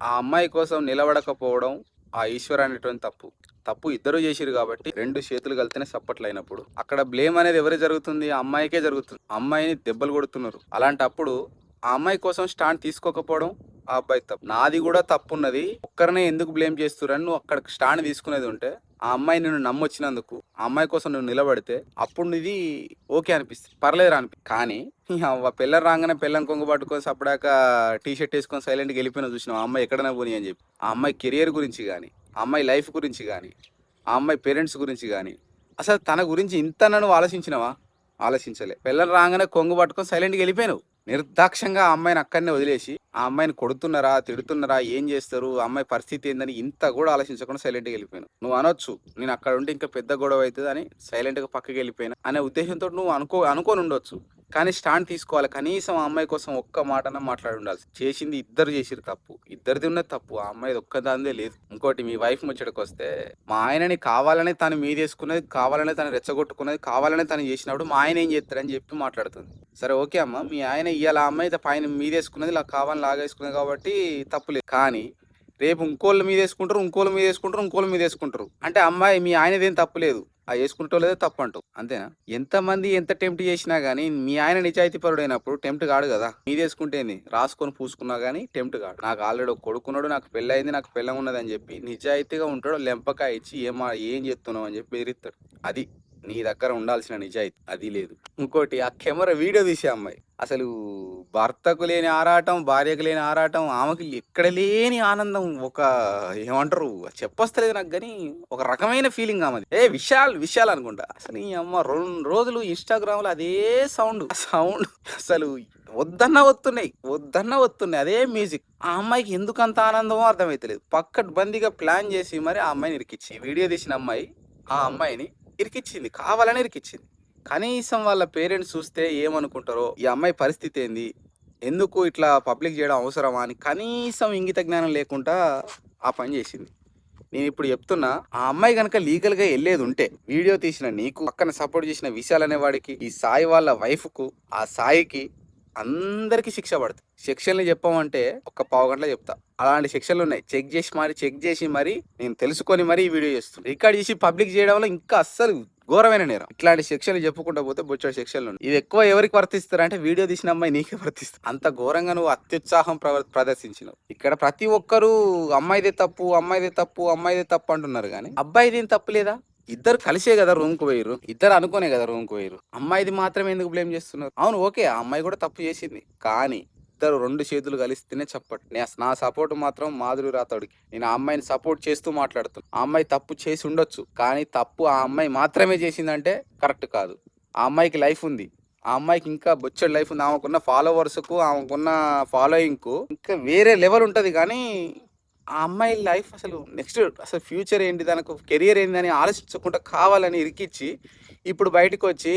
ఆ అమ్మాయి కోసం నిలబడకపోవడం ఆ ఈశ్వర్ అనేటువంటి తప్పు. తప్పు ఇద్దరు చేసిర్రు కాబట్టి 2 చేతులు కలితేనే సప్పట్లయినప్పుడు అక్కడ బ్లేమ్ అనేది ఎవరికి జరుగుతుంది? ఆ అమ్మాయికే జరుగుతుంది. ఆ అమ్మాయిని దెబ్బలు కొడుతున్నారు. అలాంటప్పుడు ఆ అమ్మాయి కోసం స్టాండ్ తీసుకోకపోవడం ఆ అబ్బాయి తప్పు. నాది కూడా తప్పున్నది. ఒక్కరినే ఎందుకు బ్లేమ్ చేస్తుర్రని నువ్వు అక్కడ స్టాండ్ తీసుకునేది ఉంటే, ఆ అమ్మాయి నిన్ను నమ్మొచ్చినందుకు, ఆ అమ్మాయి కోసం నువ్వు నిలబడితే అప్పుడు నీది ఓకే అనిపిస్తది. పర్లేదురా కానీ పెళ్ళాం రాంగానే పెళ్ళాం కొంగు పట్టుకొని సప్పుడాక టీ షర్ట్ వేసుకొని సైలెంట్‌గా వెళ్ళిపోయినావు చూసినావా? ఆ అమ్మాయి ఎక్కడైనా పోనీ అని చెప్పి. ఆ అమ్మాయి కెరియర్ గురించి గాని, ఆ అమ్మాయి లైఫ్ గురించి గాని, ఆ అమ్మాయి పేరెంట్స్ గురించి గాని, అసలు తన గురించి ఇంతన్నా నువ్వు ఆలోచించినావా? ఆలోచించలే. పెళ్ళాం రాంగానే కొంగు పట్టుకొని సైలెంట్‌గా వెళ్ళిపోయినావు. నిర్దాక్షంగా ఆ అమ్మాయిని అక్కడనే వదిలేసి, ఆ అమ్మాయిని కొడుతున్నారా? తిడుతున్నారా? ఏం చేస్తారు? ఆ అమ్మాయి పరిస్థితి ఏందని ఇంత కూడా ఆలోచించకుండా సైలెంట్‌గా వెళ్ళిపోయినావు. నువ్వు అనొచ్చు, నేను అక్కడ ఉంటే ఇంకా పెద్ద గొడవ అయితదని సైలెంట్‌గా పక్కకి వెళ్ళిపోయినా అనే ఉద్దేశంతోటి నువ్వు అనుకోని ఉండొచ్చు. కానీ స్టాండ్ తీసుకోవాలి. కనీసం ఆ అమ్మాయి కోసం ఒక్క మాటన్నా మాట్లాడి ఉండాల్సి. చేసింది ఇద్దరు చేసిర్రు తప్పు. ఇద్దరిది ఉన్నది తప్పు. ఆ అమ్మాయిది ఒక్కదానిదే లేదు. ఇంకోటి మీ వైఫ్ ముచ్చటకొస్తే, మా ఆయనని కావాలనే తను మీదేసుకున్నది, కావాలనే తను రెచ్చగొట్టుకున్నది, కావాలనే తను చేసినప్పుడు మా ఆయన ఏం చేస్తాడని చెప్పి మాట్లాడుతుంది. సరే ఓకే అమ్మ, మీ ఆయన ఇవాళ ఆ అమ్మాయి పైన మీదేసుకున్నది కావాలని లాగేసుకున్నది కాబట్టి తప్పులేదు. కానీ రేపు ఇంకోళ్ళ మీద వేసుకుంటారు, ఇంకోళ్ళ మీద వేసుకుంటారు, ఇంకోళ్ళ మీద వేసుకుంటారు. అంటే అమ్మాయి మీ ఆయనదేం తప్పులేదు. ఆ వేసుకుంటోళ్ళదే తప్పు అంటావు. అంతేనా? ఎంతమంది ఎంత టెంప్ట్ చేసినా గానీ మీ ఆయన నిజాయితీ పరుడైనప్పుడు టెంప్ట్ కాడు కదా. మీదేసుకుంటేంది రాసుకొని పూసుకున్నా గానీ టెంప్ట్ కాడు. నాకు ఆల్రెడీ ఒక కొడుకున్నాడు, నాకు పెళ్ళయింది, నాకు పెళ్ళం ఉన్నది అని చెప్పి నిజాయితీగా ఉంటాడు. లెంపకాయ ఇచ్చి ఏం చేస్తున్నావు అని చెప్పి బెదిరిస్తాడు. అది నీ దగ్గర ఉండాల్సిన నిజాయితీ. అది లేదు. ఇంకోటి ఆ కెమెరా వీడియో తీసే అమ్మాయి అసలు భర్తకు లేని ఆరాటం, భార్యకు లేని ఆరాటం, ఆమెకి ఎక్కడ లేని ఆనందం. ఏమంటారు చెప్పొస్తలేదు నాకు గానీ, ఒక రకమైన ఫీలింగ్ ఆమెది. విశాల్ అనుకుంటా. అసలు ఈ అమ్మ 2 రోజులు ఇన్‌స్టాగ్రామ్‌లో అదే సౌండ్ అసలు వద్దన్నా వస్తున్నాయి. అదే మ్యూజిక్. ఆ అమ్మాయికి ఎందుకంత ఆనందమో అర్థమైతలేదు. పక్కడ్బందీగా ప్లాన్ చేసి మరి ఆ అమ్మాయిని ఇరికిచ్చింది. వీడియో తీసిన అమ్మాయి ఆ అమ్మాయిని ఇరికిచ్చింది. కావాలని ఇరికిచ్చింది. కనీసం వాళ్ళ పేరెంట్స్ చూస్తే ఏమనుకుంటారో, ఈ అమ్మాయి పరిస్థితి ఏంది? ఎందుకు ఇట్లా పబ్లిక్ చేయడం అవసరమా అని కనీసం ఇంగిత జ్ఞానం లేకుండా ఆ పని చేసింది. నేనిప్పుడు చెప్తున్నా, ఆ అమ్మాయి గనక లీగల్‌గా ఎళ్ళేదుంటే, వీడియో తీసిన నీకు, పక్కన సపోర్ట్ చేసిన విశాల్ అనేవాడికి, ఈ సాయి వాళ్ళ వైఫ్‌కు, ఆ సాయికి అందరికి శిక్ష పడతది. సెక్షన్‌లు చెప్పమంటే ఒక పావుగంటలో చెప్తా. అలాంటి సెక్షన్‌లున్నాయి. చెక్ చేసి మరి నేను తెలుసుకొని మరి ఈ వీడియో చేస్తున్నా. రికార్డ్ చేసి పబ్లిక్ చేయడం వల్ల ఇంకా అస్సలు ఘోరమైన నేరం. ఇట్లాంటి సెక్షన్‌లు చెప్పుకుంటా పోతే బొచ్చెడు సెక్షన్‌లున్నాయి. ఇది ఎక్కువ ఎవరికి వర్తిస్తారంటే వీడియో తీసిన అమ్మాయి నీకే వర్తిస్తది. అంత ఘోరంగా నువ్వు అత్యుత్సాహం ప్రదర్శించినవు. ఇక్కడ ప్రతి ఒక్కరు అమ్మాయిదే తప్పు అంటున్నారు గానీ, అబ్బాయిదేం తప్పు లేదా? ఇద్దరు కలిసే కదా రూమ్‌కి పోయిర్రు. ఇద్దరు అనుకునే కదా రూమ్‌కి పోయిర్రు. అమ్మాయిది మాత్రమే ఎందుకు బ్లేమ్ చేస్తున్నారు? అవును ఓకే. ఆ అమ్మాయి కూడా తప్పు చేసింది. కానీ ఇద్దరు 2 చేతులు కలిస్తేనే చప్పట్లు. నా సపోర్ట్ మాత్రం మాధురి రాథోడ్‌కి. నేను ఆ అమ్మాయిని సపోర్ట్ చేస్తూ మాట్లాడుతున్నా. ఆ అమ్మాయి తప్పు చేసి ఉండొచ్చు. కానీ తప్పు ఆ అమ్మాయి మాత్రమే చేసిందంటే కరెక్ట్ కాదు. ఆ అమ్మాయికి లైఫ్ ఉంది. ఆ అమ్మాయికి ఇంకా బొచ్చెడు లైఫ్ ఉంది. ఆమెకున్న ఫాలోవర్స్‌కు, ఆమెకున్న ఫాలోయింగ్‌కు ఇంకా వేరే లెవెల్ ఉంటది గానీ, ఆ అమ్మాయి లైఫ్ అసలు ఫ్యూచర్ ఏంటి? తనకు కెరియర్ ఏందని ఆలోచించకుండా కావాలని ఇరికిచ్చి, ఇప్పుడు బయటకొచ్చి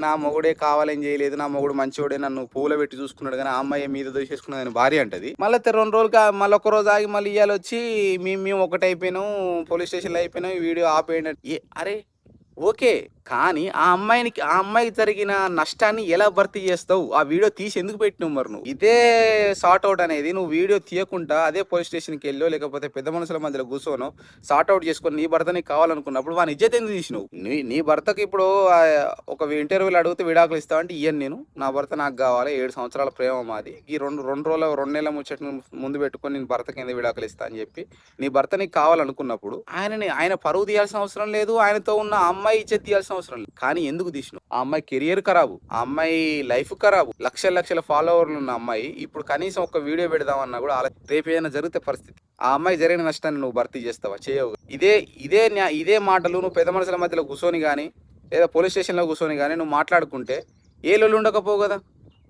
నా మొగుడే కావాలని చేయలేదు. నా మొగుడు మంచోడే నన్ను పూల పెట్టి చూసుకున్నాడు గానీ, ఆ అమ్మాయి మీద దోసేసుకున్నదని భార్య అంటది. మళ్ళా 2 రోజులు మళ్ళీ ఒక రోజు ఆగి మళ్ళీ ఇయ్యాలొచ్చి మేము ఒకటైపోయినాం. పోలీస్ స్టేషన్‌లో అయిపోయినాం. ఈ వీడియో ఆపేయండి అరే! ఓకే. కానీ ఆ అమ్మాయికి జరిగిన నష్టాన్ని ఎలా భర్తీ చేస్తావు? ఆ వీడియో తీసి ఎందుకు పెట్టినావు మరి నువ్వు? ఇదే సార్ట్ ఔట్ అనేది నువ్వు వీడియో తీయకుండా అదే పోలీస్ స్టేషన్‌కెళ్ళో లేకపోతే పెద్ద మనుషుల మధ్యలో కూర్చోనో సార్ట్ ఔట్ చేసుకొని నీ భర్త నీకు కావాలనుకున్నప్పుడు వాని ఇజ్జత్ ఎందుకు తీసినావు? నీ భర్తకి ఇప్పుడు ఒక ఇంటర్వ్యూలో అడిగితే విడాకులు ఇస్తావా అంటే ఇయ్యను నేను. నా భర్త నాకు కావాలి. 7 సంవత్సరాల ప్రేమ మాది. ఈ 2 నెలల ముచ్చటను ముందు పెట్టుకొని నేను భర్తకి ఎందుకు విడాకులు ఇస్తా అని చెప్పి నీ భర్త నీకు కావాలనుకున్నప్పుడు ఆయన పరువు తీయాల్సిన అవసరం లేదు. ఆయనతో ఉన్న అమ్మాయి ఇజ్జత్ తీయాల్సిన అవసరం లేదు. కానీ ఎందుకు తీసినావు? ఆ అమ్మాయి కెరియర్ ఖరాబు. ఆ అమ్మాయి లైఫ్ ఖరాబు. లక్షల ఫాలోవర్లు ఉన్న అమ్మాయి ఇప్పుడు కనీసం ఒక వీడియో పెడదామన్నా కూడా రేపు ఏదైనా జరిగితే పరిస్థితి. ఆ అమ్మాయి జరిగిన నష్టాన్ని నువ్వు భర్తీ చేస్తావా? చేయవు. ఇదే మాటలు నువ్వు పెద్ద మనుషుల మధ్యలో కూర్చొని గానీ లేదా పోలీస్ స్టేషన్‌లో కూర్చొని గానీ నువ్వు మాట్లాడుకుంటే ఏ లొల్లి ఉండకపోవు కదా.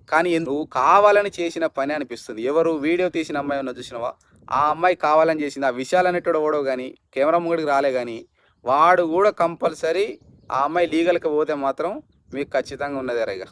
కానీ నువ్వు కావాలని చేసిన పని అనిపిస్తుంది. ఎవరు వీడియో తీసిన అమ్మాయి ఉన్నది చూసినావా? ఆ అమ్మాయి కావాలని చేసింది. ఆ విశాల్ అనేటోడు ఎవడో గాని కెమెరా ముంగడికి రాలే గాని వాడు కూడా కంపల్సరీ ఆ అమ్మాయి లీగల్‌కి పోతే మాత్రం మీకు ఖచ్చితంగా ఉన్నదేరా ఇగ.